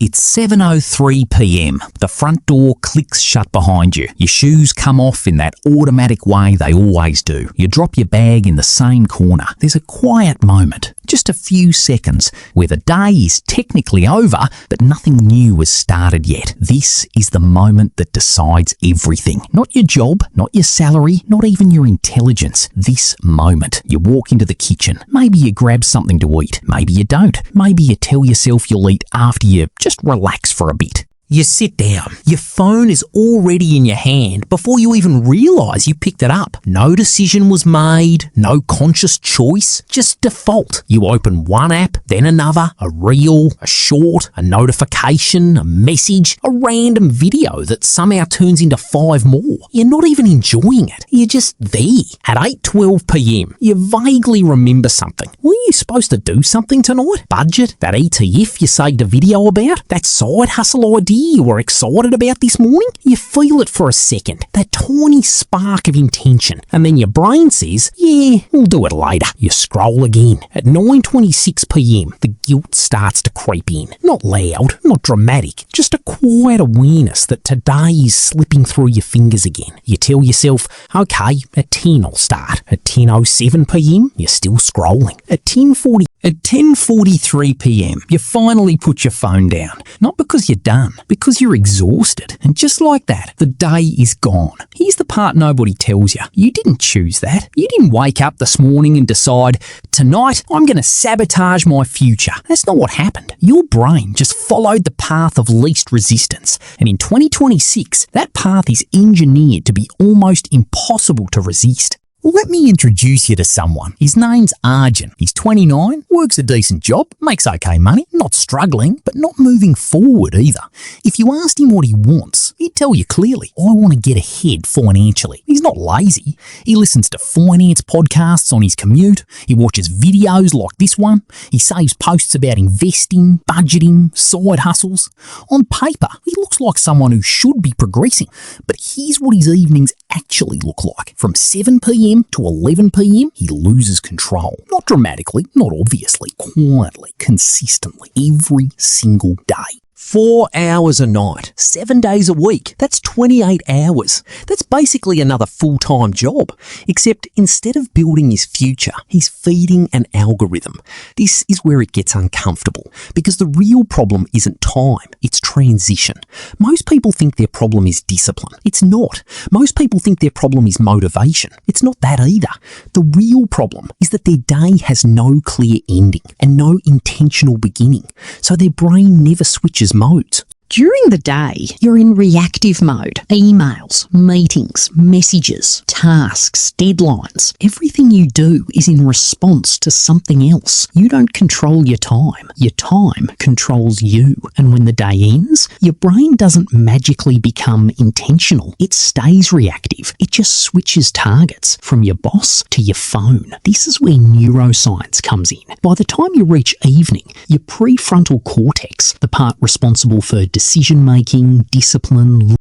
It's 7:03 p.m. The front door clicks shut behind you. Your shoes come off in that automatic way they always do. You drop your bag in the same corner. There's a quiet moment, just a few seconds, where the day is technically over, but nothing new has started yet. This is the moment that decides everything. Not your job, not your salary, not even your intelligence. This moment. You walk into the kitchen. Maybe you grab something to eat. Maybe you don't. Maybe you tell yourself you'll eat after you just relax for a bit. You sit down. Your phone is already in your hand before you even realise you picked it up. No decision was made, no conscious choice, just default. You open one app, then another, a reel, a short, a notification, a message, a random video that somehow turns into 5 more. You're not even enjoying it. You're just there. At 8:12 p.m, you vaguely remember something. Were you supposed to do something tonight? Budget? That ETF you saved a video about? That side hustle idea you were excited about this morning? You feel it for a second, that tiny spark of intention, and then your brain says, yeah, we'll do it later. You scroll again. At 9:26 p.m, the guilt starts to creep in. Not loud, not dramatic, just a quiet awareness that today is slipping through your fingers again. You tell yourself, okay, at 10 I'll start. At 10:07 p.m, you're still scrolling. At 10:43 p.m, you finally put your phone down. Not because you're done, because you're exhausted. And just like that, the day is gone. Here's the part nobody tells you. You didn't choose that. You didn't wake up this morning and decide, tonight I'm going to sabotage my future. That's not what happened. Your brain just followed the path of least resistance. And in 2026, that path is engineered to be almost impossible to resist. Well, let me introduce you to someone. His name's Arjun. He's 29, works a decent job, makes okay money, not struggling, but not moving forward either. If you asked him what he wants, he'd tell you clearly, I want to get ahead financially. He's not lazy. He listens to finance podcasts on his commute. He watches videos like this one. He saves posts about investing, budgeting, side hustles. On paper, he looks like someone who should be progressing. But here's what his evenings actually look like. From 7 p.m. to 11 p.m, he loses control. Not dramatically, not obviously, quietly, consistently, every single day. 4 hours a night, 7 days a week. That's 28 hours. That's basically another full-time job. Except instead of building his future, he's feeding an algorithm. This is where it gets uncomfortable, because the real problem isn't time, it's transition. Most people think their problem is discipline. It's not. Most people think their problem is motivation. It's not that either. The real problem is that their day has no clear ending and no intentional beginning, so their brain never switches modes. During the day, you're in reactive mode. Emails, meetings, messages, tasks, deadlines. Everything you do is in response to something else. You don't control your time. Your time controls you. And when the day ends, your brain doesn't magically become intentional. It stays reactive. It just switches targets from your boss to your phone. This is where neuroscience comes in. By the time you reach evening, your prefrontal cortex, the part responsible for decision-making, discipline,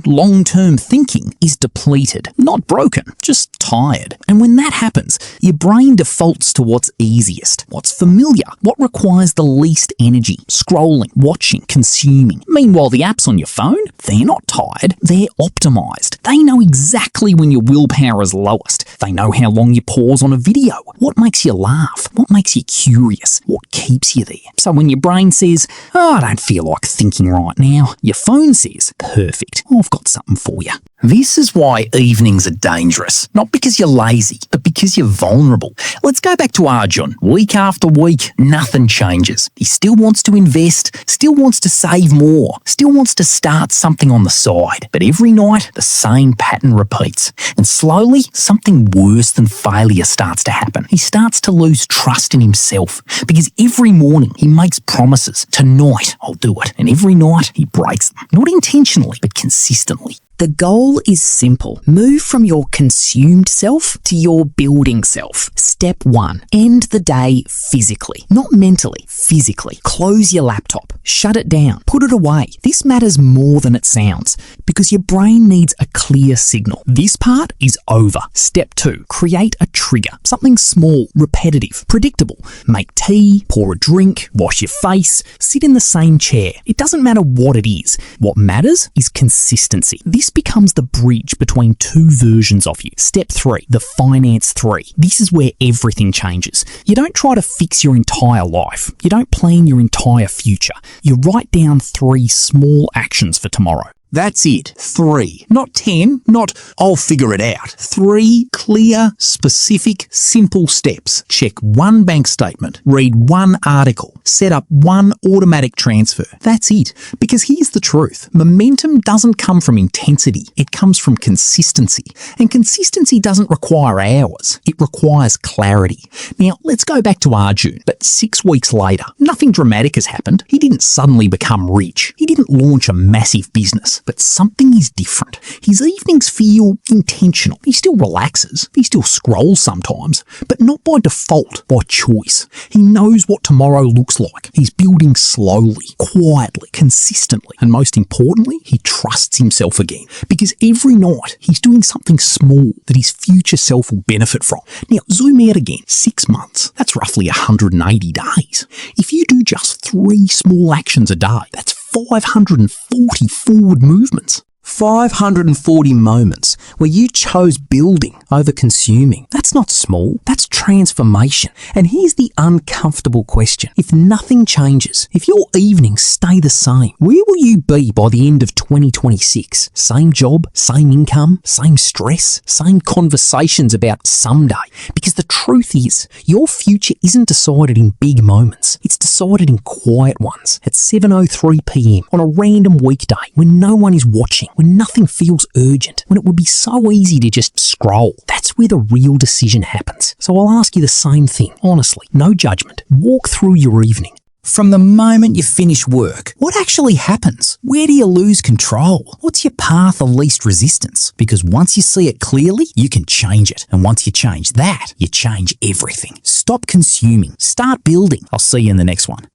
long-term thinking is depleted. Not broken, just tired. And when that happens, your brain defaults to what's easiest, what's familiar, what requires the least energy. Scrolling, watching, consuming. Meanwhile, the apps on your phone, they're not tired, they're optimized. They know exactly when your willpower is lowest. They know how long you pause on a video, what makes you laugh, what makes you curious, what keeps you there. So when your brain says, I don't feel like thinking right now, your phone says, perfect, I've got something for you. This is why evenings are dangerous. Not because you're lazy, but because you're vulnerable. Let's go back to Arjun. Week after week, nothing changes. He still wants to invest, still wants to save more, still wants to start something on the side. But every night, the same pattern repeats. And slowly, something worse than failure starts to happen. He starts to lose trust in himself because every morning he makes promises. Tonight, I'll do it. And every night, he breaks them. Not intentionally, but consistently. The goal is simple. Move from your consumed self to your building self. Step 1. End the day physically. Not mentally, physically. Close your laptop. Shut it down. Put it away. This matters more than it sounds because your brain needs a clear signal. This part is over. Step 2. Create a trigger. Something small, repetitive, predictable. Make tea, pour a drink, wash your face, sit in the same chair. It doesn't matter what it is. What matters is consistency. This becomes the bridge between two versions of you. Step 3, the finance 3. This is where everything changes. You don't try to fix your entire life. You don't plan your entire future. You write down 3 small actions for tomorrow. That's it. 3. Not 10, not I'll figure it out. 3 clear, specific, simple steps. Check 1 bank statement, read 1 article, set up 1 automatic transfer. That's it. Because here's the truth. Momentum doesn't come from intensity. It comes from consistency. And consistency doesn't require hours. It requires clarity. Now, let's go back to Arjun. But 6 weeks later, nothing dramatic has happened. He didn't suddenly become rich. He didn't launch a massive business. But something is different. His evenings feel intentional. He still relaxes. He still scrolls sometimes, but not by default, by choice. He knows what tomorrow looks like. He's building slowly, quietly, consistently, and most importantly, he trusts himself again because every night he's doing something small that his future self will benefit from. Now, zoom out again. 6 months. That's roughly 180 days. If you do just 3 small actions a day, that's 540 forward movements. 540 moments where you chose building over consuming. That's not small, that's transformation. And here's the uncomfortable question. If nothing changes, if your evenings stay the same, where will you be by the end of 2026? Same job, same income, same stress, same conversations about someday. Because the truth is, your future isn't decided in big moments. It's decided in quiet ones at 7:03 p.m. on a random weekday when no one is watching, when nothing feels urgent, when it would be so easy to just scroll. That's where the real decision happens. So I'll ask you the same thing, honestly, no judgment. Walk through your evening. From the moment you finish work, what actually happens? Where do you lose control? What's your path of least resistance? Because once you see it clearly, you can change it. And once you change that, you change everything. Stop consuming. Start building. I'll see you in the next one.